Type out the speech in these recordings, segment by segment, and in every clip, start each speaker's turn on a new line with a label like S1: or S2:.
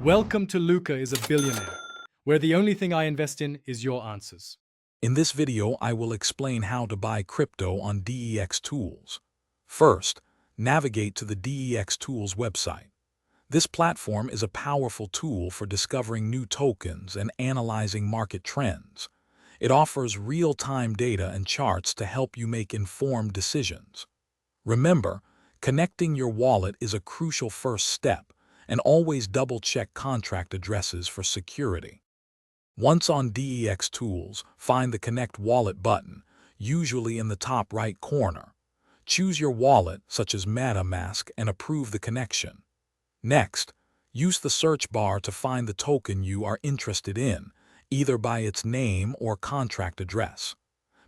S1: Welcome to Luca is a Billionaire, where the only thing I invest in is your answers.
S2: In this video, I will explain how to buy crypto on Dextools. First, navigate to the Dextools website. This platform is a powerful tool for discovering new tokens and analyzing market trends. It offers real-time data and charts to help you make informed decisions. Remember, connecting your wallet is a crucial first step, and always double-check contract addresses for security. Once on Dextools, find the Connect Wallet button, usually in the top right corner. Choose your wallet, such as MetaMask, and approve the connection. Next, use the search bar to find the token you are interested in, either by its name or contract address.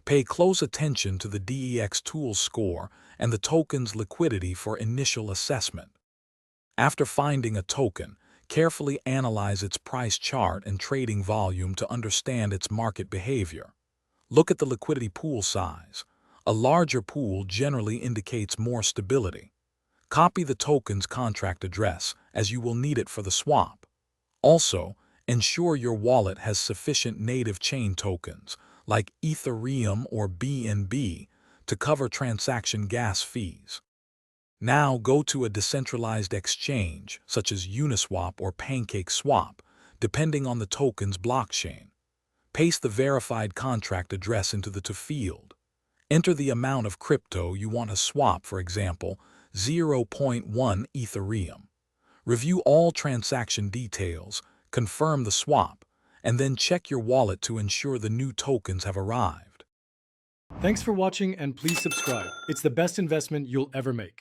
S2: Pay close attention to the Dextools score and the token's liquidity for initial assessment. After finding a token, carefully analyze its price chart and trading volume to understand its market behavior. Look at the liquidity pool size. A larger pool generally indicates more stability. Copy the token's contract address, as you will need it for the swap. Also, ensure your wallet has sufficient native chain tokens, like Ethereum or BNB, to cover transaction gas fees. Now go to a decentralized exchange, such as Uniswap or PancakeSwap, depending on the token's blockchain. Paste the verified contract address into the field. Enter the amount of crypto you want to swap, for example, 0.1 Ethereum. Review all transaction details, confirm the swap, and then check your wallet to ensure the new tokens have arrived.
S1: Thanks for watching and please subscribe. It's the best investment you'll ever make.